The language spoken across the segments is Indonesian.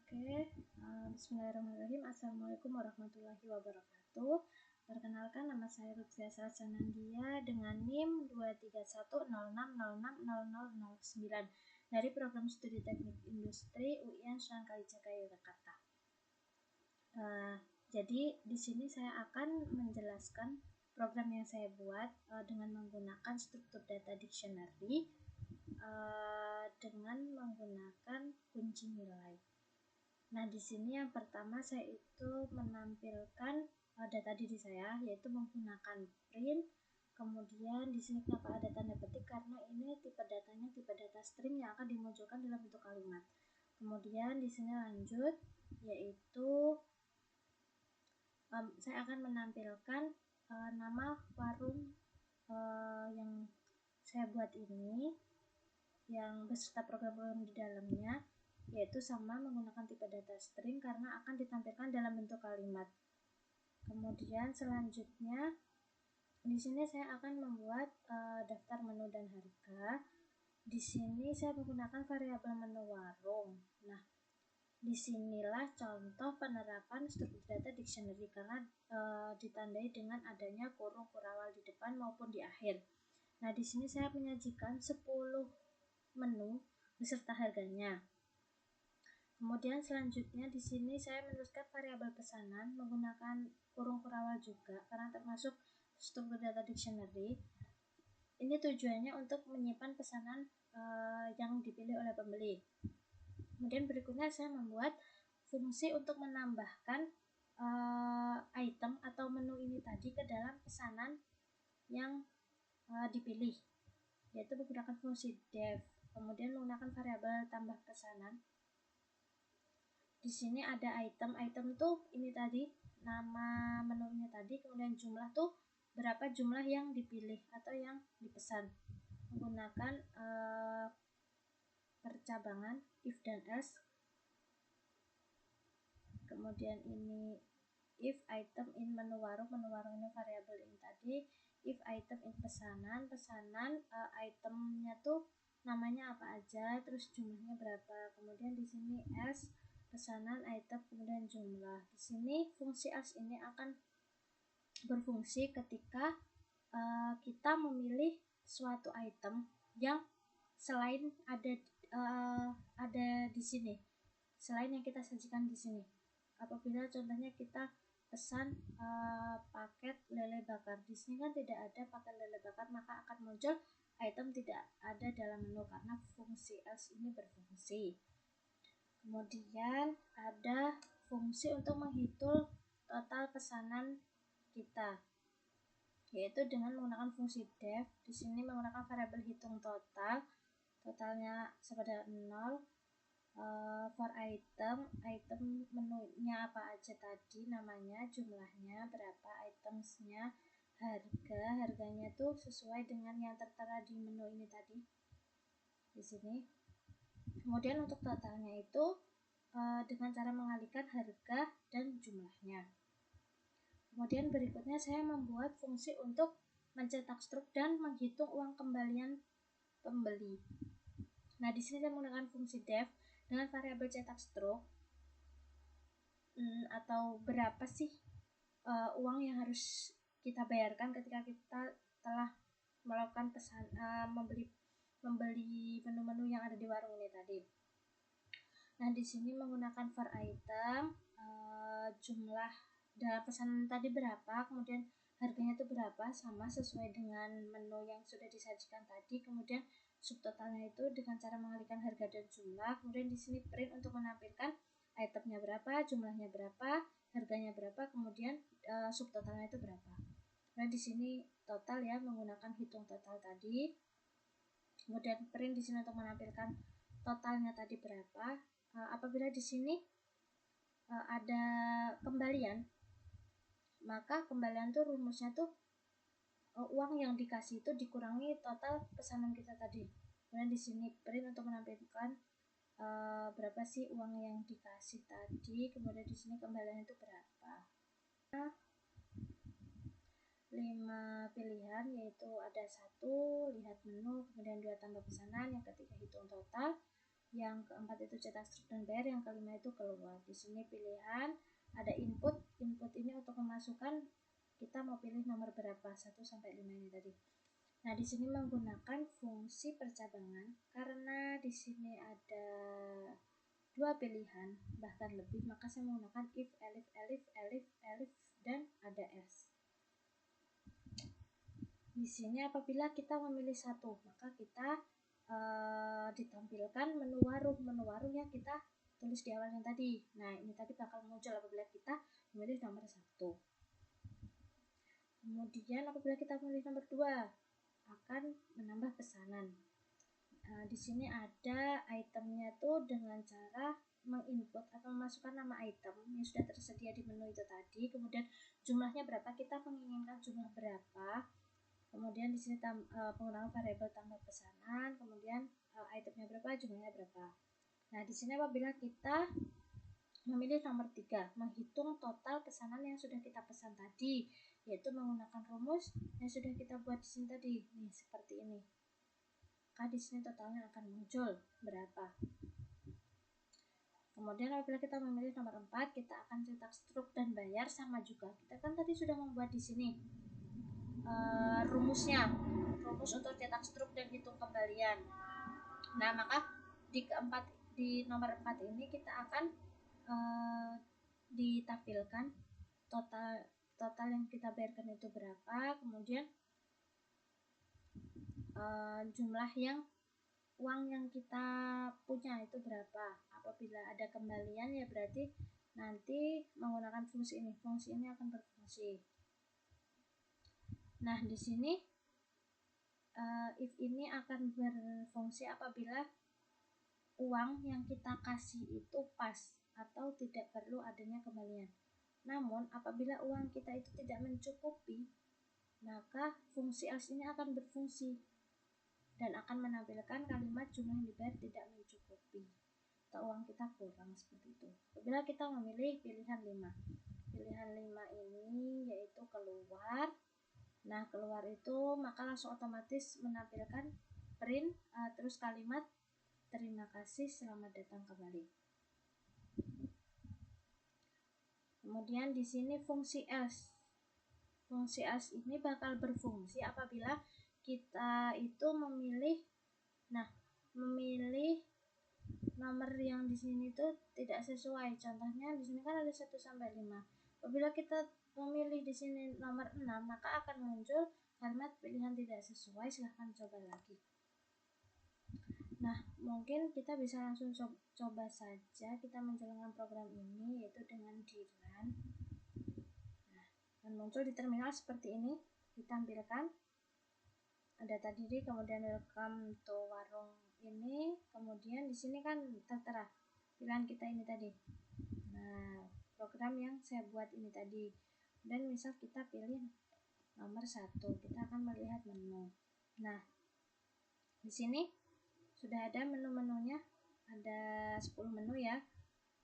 Bismillahirrahmanirrahim. Assalamualaikum warahmatullahi wabarakatuh. Perkenalkan, nama saya Lutfia Sanandia dengan NIM 23106060009 dari Program Studi Teknik Industri UIN Sunan Kalijaga Yogyakarta. Jadi di sini saya akan menjelaskan program yang saya buat dengan menggunakan struktur data dictionary dengan menggunakan kunci nilai. Nah, di sini yang pertama saya itu menampilkan data diri saya, yaitu menggunakan print. Kemudian di sini kenapa ada tanda petik, karena ini tipe datanya tipe data string yang akan dimunculkan dalam bentuk kalimat. Kemudian di sini lanjut, yaitu saya akan menampilkan nama warung yang saya buat ini, yang beserta program-program di dalamnya, yaitu sama menggunakan tipe data string karena akan ditampilkan dalam bentuk kalimat. Kemudian selanjutnya di sini saya akan membuat daftar menu dan harga. Di sini saya menggunakan variabel menu warung. Nah, disinilah contoh penerapan struktur data dictionary karena ditandai dengan adanya kurung kurawal di depan maupun di akhir. Nah, di sini saya menyajikan 10 menu beserta harganya. Kemudian selanjutnya di sini saya menuliskan variabel pesanan menggunakan kurung kurawal juga karena termasuk struktur data dictionary. Ini tujuannya untuk menyimpan pesanan yang dipilih oleh pembeli. Kemudian berikutnya saya membuat fungsi untuk menambahkan item atau menu ini tadi ke dalam pesanan yang dipilih, yaitu menggunakan fungsi def. Kemudian menggunakan variabel tambah pesanan. Di sini ada item tuh ini tadi nama menunya tadi, kemudian jumlah tuh berapa jumlah yang dipilih atau yang dipesan menggunakan percabangan if dan else. Kemudian ini if item in menu warung ini variabel ini tadi, if item in pesanan itemnya tuh namanya apa aja, terus jumlahnya berapa. Kemudian di sini else pesanan item kemudian jumlah. Di sini fungsi else ini akan berfungsi ketika kita memilih suatu item yang selain ada di sini, selain yang kita sajikan di sini. Apabila contohnya kita pesan paket lele bakar, di sini kan tidak ada paket lele bakar, maka akan muncul item tidak ada dalam menu karena fungsi else ini berfungsi. Kemudian ada fungsi untuk menghitung total pesanan kita, yaitu dengan menggunakan fungsi def. Di sini menggunakan variabel hitung totalnya sama dengan 0. For item menunya apa aja tadi, namanya, jumlahnya berapa, itemsnya, harganya tuh sesuai dengan yang tertera di menu ini tadi di sini. Kemudian untuk totalnya itu dengan cara mengalihkan harga dan jumlahnya. Kemudian berikutnya saya membuat fungsi untuk mencetak struk dan menghitung uang kembalian pembeli. Nah, di sini saya menggunakan fungsi def dengan variabel cetak struk atau berapa sih uang yang harus kita bayarkan ketika kita telah melakukan membeli menu-menu yang ada di warung ini tadi. Nah, di sini menggunakan for item jumlah dalam pesanan tadi berapa, kemudian harganya itu berapa, sama sesuai dengan menu yang sudah disajikan tadi. Kemudian subtotalnya itu dengan cara mengalihkan harga dan jumlah. Kemudian di sini print untuk menampilkan itemnya berapa, jumlahnya berapa, harganya berapa, kemudian subtotalnya itu berapa. Nah, di sini total ya, menggunakan hitung total tadi. Kemudian print di sini untuk menampilkan totalnya tadi berapa. Apabila di sini ada kembalian, maka kembalian tuh rumusnya tuh uang yang dikasih itu dikurangi total pesanan kita tadi. Kemudian di sini print untuk menampilkan berapa sih uang yang dikasih tadi. Kemudian di sini kembalian itu berapa. 5 pilihan, yaitu ada 1 lihat menu, kemudian 2 tambah pesanan, yang ketiga hitung total, yang keempat itu cetak struk dan bayar, yang kelima itu keluar. Di sini pilihan ada input ini untuk memasukkan, kita mau pilih nomor berapa, 1 sampai 5 ini tadi. Nah, di sini menggunakan fungsi percabangan karena di sini ada dua pilihan bahkan lebih, maka saya menggunakan if, elif, dan ada else. Di sini apabila kita memilih satu, maka kita ditampilkan menu warung yang kita tulis di awal yang tadi. Nah, ini tadi bakal muncul apabila kita memilih nomor 1. Kemudian apabila kita memilih nomor 2, akan menambah pesanan. Di sini ada itemnya tuh dengan cara menginput atau memasukkan nama item yang sudah tersedia di menu itu tadi, kemudian jumlahnya berapa, kita menginginkan jumlah berapa, kemudian di sini penggunaan variabel tambah pesanan, kemudian itemnya berapa, jumlahnya berapa. Nah, di sini apabila kita memilih nomor 3, menghitung total pesanan yang sudah kita pesan tadi, yaitu menggunakan rumus yang sudah kita buat di sini tadi. Nih, seperti ini. Maka di sini totalnya akan muncul berapa. Kemudian apabila kita memilih nomor 4, kita akan cetak struk dan bayar, sama juga. Kita kan tadi sudah membuat di sini rumus untuk cetak struk dan hitung kembalian. Nah, maka di nomor 4 ini kita akan ditampilkan total yang kita bayarkan itu berapa, kemudian jumlah uang yang kita punya itu berapa. Apabila ada kembalian ya berarti nanti menggunakan fungsi ini akan berfungsi. Nah, di sini if ini akan berfungsi apabila uang yang kita kasih itu pas atau tidak perlu adanya kembalian. Namun apabila uang kita itu tidak mencukupi, maka fungsi else ini akan berfungsi dan akan menampilkan kalimat jumlah yang dibayar tidak mencukupi atau uang kita kurang, seperti itu. Apabila kita memilih pilihan 5 ini yaitu keluar. Nah, keluar itu maka langsung otomatis menampilkan print terus kalimat terima kasih, selamat datang kembali. Kemudian di sini fungsi else ini bakal berfungsi apabila kita itu memilih nomor yang di sini tuh tidak sesuai. Contohnya di sini kan ada 1 sampai 5. Apabila kita memilih di sini nomor 6, maka akan muncul kalimat pilihan tidak sesuai, silahkan coba lagi. Nah, mungkin kita bisa langsung coba saja kita menjalankan program ini, yaitu dengan dirun. Nah, akan muncul di terminal seperti ini, ditampilkan ada tadi, kemudian welcome to warung ini, kemudian di sini kan tertera pilihan kita ini tadi. Nah, program yang saya buat ini tadi, dan misal kita pilih nomor 1, kita akan melihat menu. Nah, di sini sudah ada menu-menunya, ada 10 menu ya.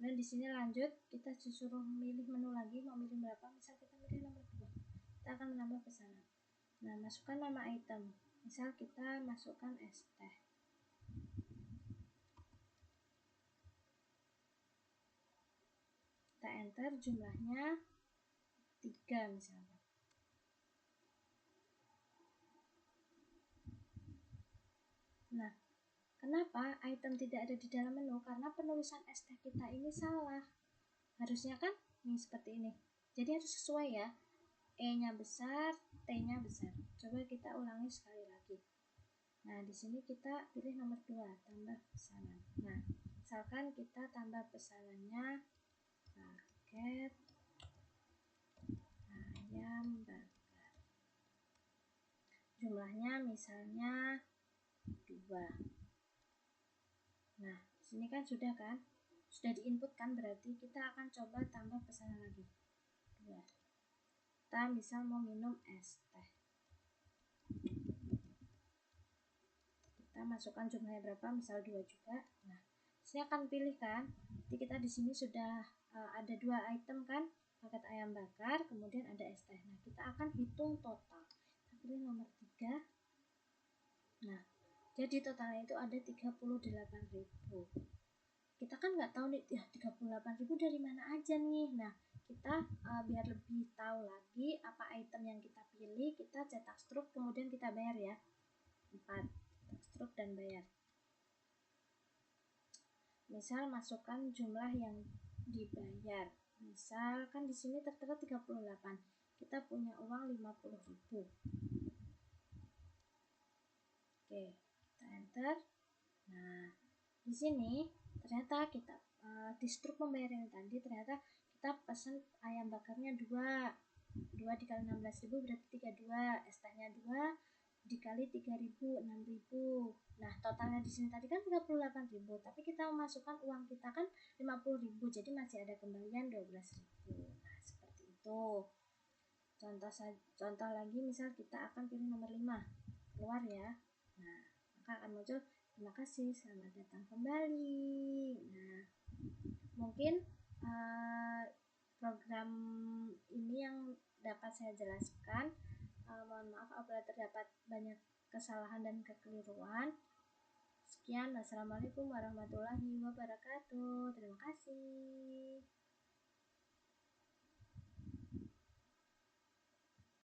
Dan di sini lanjut, kita disuruh milih menu lagi, mau milih berapa, misal kita pilih nomor 2, kita akan menambah pesanan. Nah, masukkan nama item, misal kita masukkan es teh. Kita enter jumlahnya 3 misalnya. Nah, kenapa item tidak ada di dalam menu? Karena penulisan es teh kita ini salah. Harusnya kan nih seperti ini. Jadi harus sesuai ya. E-nya besar, T-nya besar. Coba kita ulangi sekali lagi. Nah, di sini kita pilih nomor 2, tambah pesanan. Nah, misalkan kita tambah pesanannya paket ayam bakar. Jumlahnya misalnya 2. Nah, di sini kan sudah diinput kan, berarti kita akan coba tambah pesanan lagi. 2. Kita misal mau minum es teh. Kita masukkan jumlahnya berapa, misal 2 juga. Nah, saya akan pilih kan. Jadi kita di sini sudah ada 2 item kan, paket ayam bakar, kemudian ada es teh. Nah, kita akan hitung total. Kita pilih nomor 3. Nah, Jadi totalnya itu ada 38.000. Kita kan nggak tahu nih ya 38.000 dari mana aja nih. Nah, kita biar lebih tahu lagi apa item yang kita pilih, kita cetak struk kemudian kita bayar ya. 4. Cetak struk dan bayar. Misal masukkan jumlah yang dibayar. Misal kan di sini tertera 38. Kita punya uang 50.000. Oke, kita enter. Nah, di sini ternyata kita di struk pembayar yang tadi ternyata kita pesan ayam bakarnya 2 dikali 16.000 berarti 32, es tehnya 2 dikali 3.000 6.000. Nah, totalnya di sini tadi kan 38.000, tapi kita memasukkan uang kita kan 50.000, jadi masih ada kembalian 12.000. Nah, seperti itu. Contoh lagi, misal kita akan pilih nomor 5. Keluar ya. Nah, maka akan muncul terima kasih, selamat datang kembali. Nah, mungkin program ini yang dapat saya jelaskan. Mohon maaf apabila terdapat banyak kesalahan dan kekeliruan. Sekian, wassalamualaikum warahmatullahi wabarakatuh. Terima kasih.